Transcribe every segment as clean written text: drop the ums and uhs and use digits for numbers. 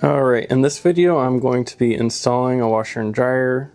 Alright, in this video I'm going to be installing a washer and dryer,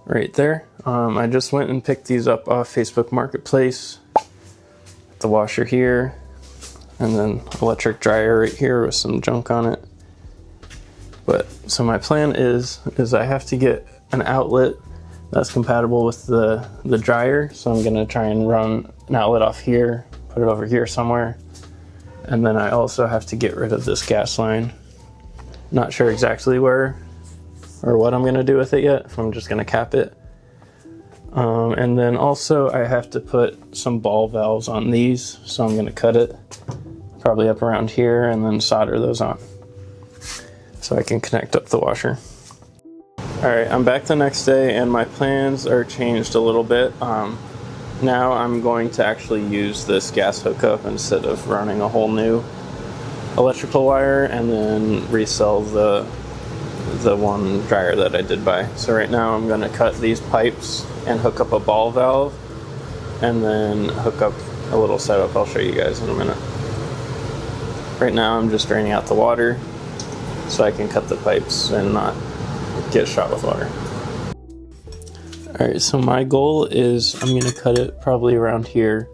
right there. I just went and picked these up off Facebook Marketplace. The washer here, and then electric dryer right here with some junk on it. But so my plan is I have to get an outlet that's compatible with the dryer. So I'm gonna try and run an outlet off here, put it over here somewhere. And then I also have to get rid of this gas line. Not sure exactly where or what I'm gonna do with it yet, if I'm just gonna cap it. And then also I have to put some ball valves on these, so I'm gonna cut it probably up around here and then solder those on so I can connect up the washer. Alright, I'm back the next day and my plans are changed a little bit. Now I'm going to actually use this gas hookup instead of running a whole new electrical wire and then resell the one dryer that I did buy. So right now I'm going to cut these pipes and hook up a ball valve and then hook up a little setup I'll show you guys in a minute. Right now I'm just draining out the water so I can cut the pipes and not get shot with water. Alright, so my goal is I'm going to cut it probably around here,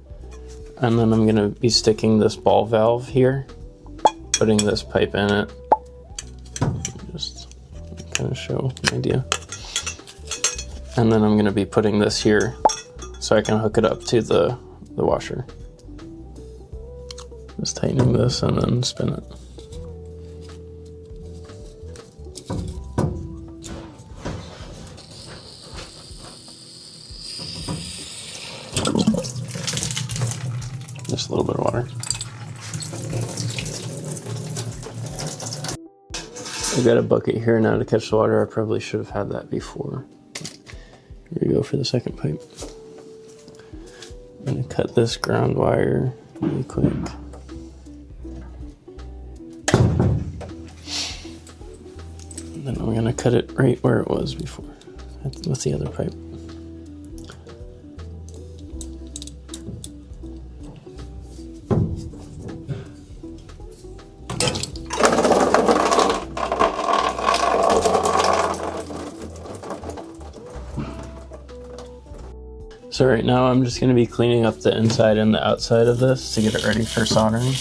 and then I'm going to be sticking this ball valve here, putting this pipe in it, just kind of show an idea. And then I'm going to be putting this here so I can hook it up to the washer. Just tightening this and then spin it. Just a little bit of water. I've got a bucket here now to catch the water. I probably should have had that before. Here we go for the second pipe. I'm going to cut this ground wire really quick. And then I'm going to cut it right where it was before with the other pipe. So right now I'm just going to be cleaning up the inside and the outside of this to get it ready for soldering.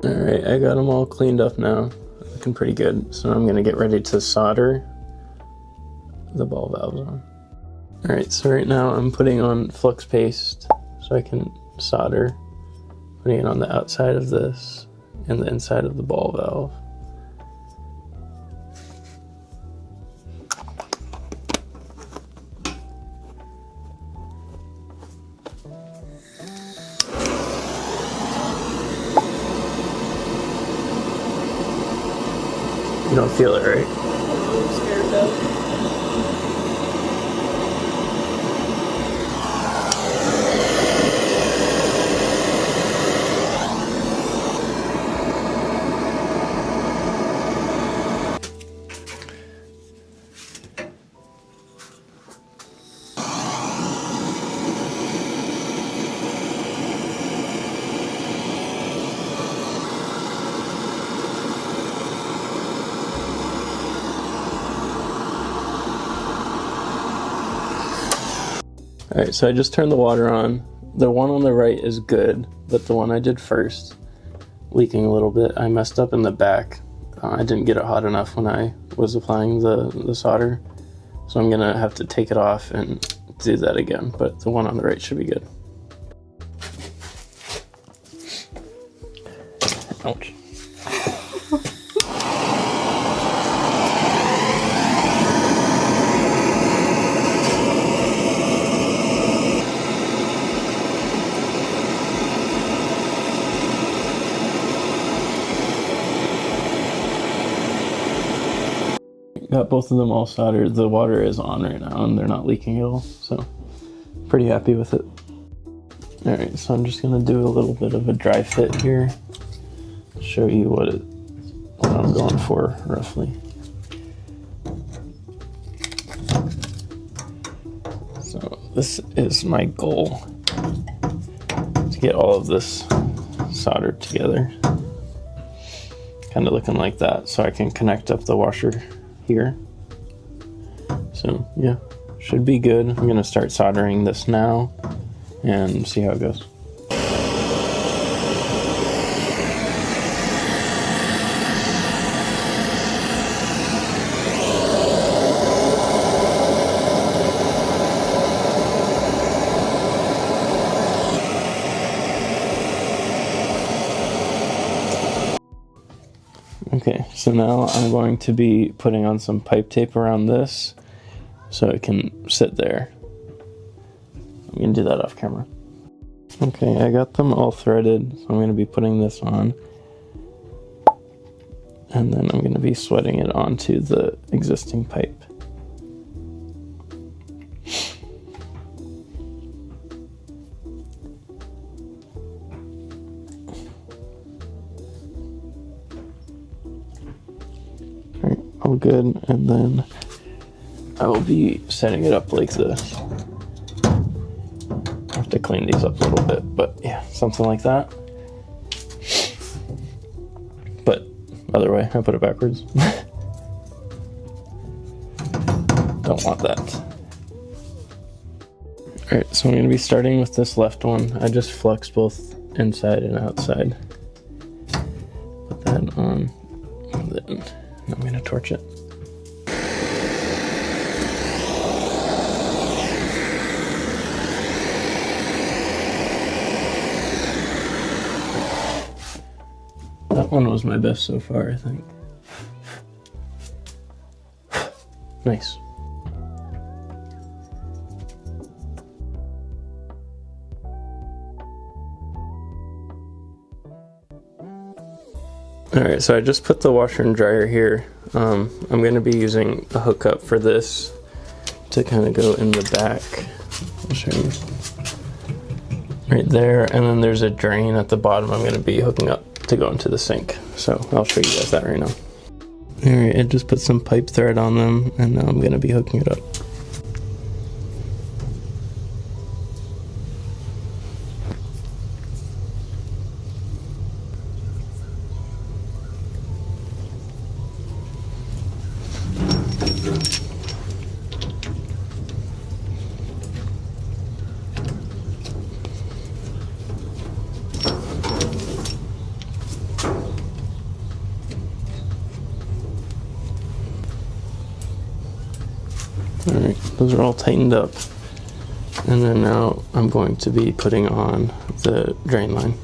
Alright, I got them all cleaned up now. Looking pretty good. So I'm going to get ready to solder the ball valves on. Alright, so right now I'm putting on flux paste so I can solder, putting it on the outside of this and the inside of the ball valve. You don't feel it, right? I'm scared though. Alright, so I just turned the water on. The one on the right is good, but the one I did first, leaking a little bit. I messed up in the back. I didn't get it hot enough when I was applying the solder, so I'm gonna have to take it off and do that again, but the one on the right should be good. Ouch. Got both of them all soldered. The water is on right now and they're not leaking at all, so pretty happy with it. Alright, so I'm just gonna do a little bit of a dry fit here, show you what it what I'm going for roughly. So this is my goal, to get all of this soldered together. Kind of looking like that, so I can connect up the washer here. So yeah, should be good. I'm gonna start soldering this now and see how it goes. Okay, so now I'm going to be putting on some pipe tape around this so it can sit there. I'm going to do that off camera. Okay, I got them all threaded, so I'm going to be putting this on. And then I'm going to be sweating it onto the existing pipe. Alright, all good, and then I will be setting it up like this. I have to clean these up a little bit, but yeah, something like that. But other way, I put it backwards. Don't want that. Alright, so I'm going to be starting with this left one. I just fluxed both inside and outside. Put that on, and then I'm going to torch it. That one was my best so far, I think. Nice. Alright, so I just put the washer and dryer here. I'm going to be using a hookup for this to kind of go in the back. I'll show you. Right there, and then there's a drain at the bottom I'm going to be hooking up to go into the sink. So I'll show you guys that right now. Alright, I just put some pipe thread on them, and now I'm going to be hooking it up. Alright, those are all tightened up. And then now I'm going to be putting on the drain line.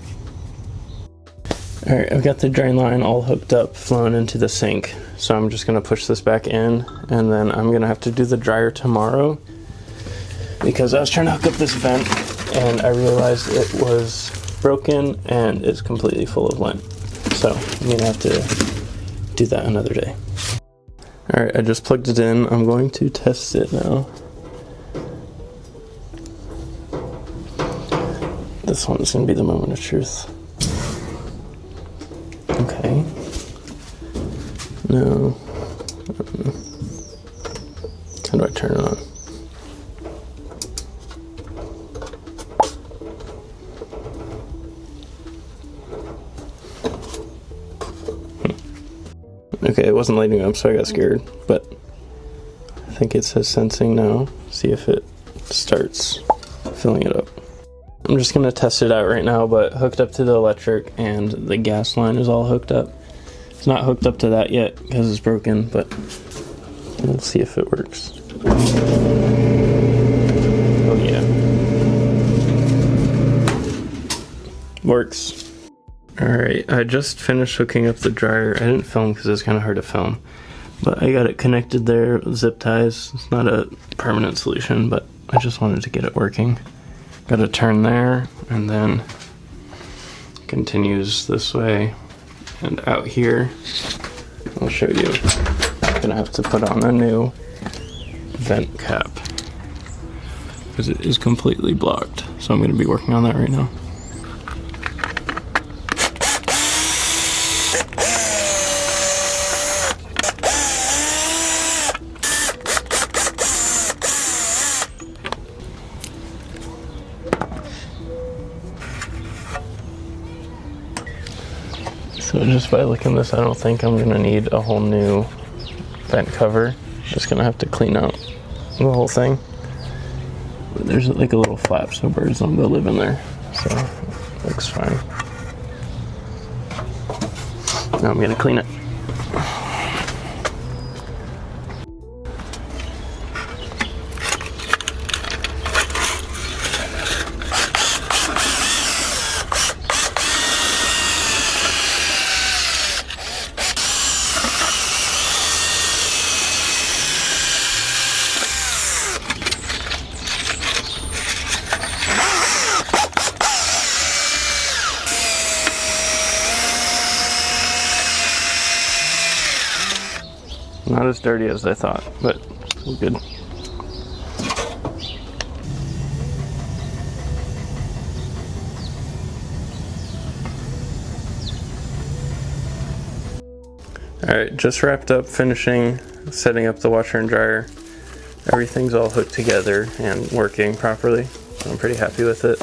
Alright, I've got the drain line all hooked up, flowing into the sink. So I'm just going to push this back in, and then I'm going to have to do the dryer tomorrow. Because I was trying to hook up this vent, and I realized it was broken and it's completely full of lint. So I'm going to have to do that another day. Alright, I just plugged it in. I'm going to test it now. This one's going to be the moment of truth. Okay. No. How do I turn it on? Okay, it wasn't lighting up, so I got scared, but I think it says sensing now. See if it starts filling it up. I'm just gonna test it out right now, but hooked up to the electric, and the gas line is all hooked up. It's not hooked up to that yet because it's broken, but we'll see if it works. Oh yeah. Works. Alright, I just finished hooking up the dryer. I didn't film because it's kind of hard to film, but I got it connected there with zip ties. It's not a permanent solution, but I just wanted to get it working. Got a turn there, and then continues this way and out here. I'll show you. I'm gonna have to put on a new vent cap because it is completely blocked. So I'm gonna be working on that right now. Just by looking at this, I don't think I'm gonna need a whole new vent cover. Just gonna have to clean out the whole thing. But there's like a little flap so birds don't go live in there. So, looks fine. Now I'm gonna clean it. Not as dirty as I thought, but still good. Alright, just wrapped up finishing setting up the washer and dryer. Everything's all hooked together and working properly. I'm pretty happy with it.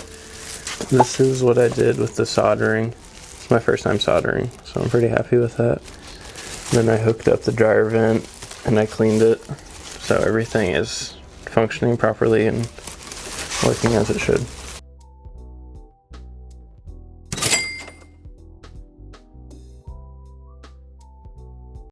This is what I did with the soldering. It's my first time soldering, so I'm pretty happy with that. Then I hooked up the dryer vent and I cleaned it, so everything is functioning properly and working as it should.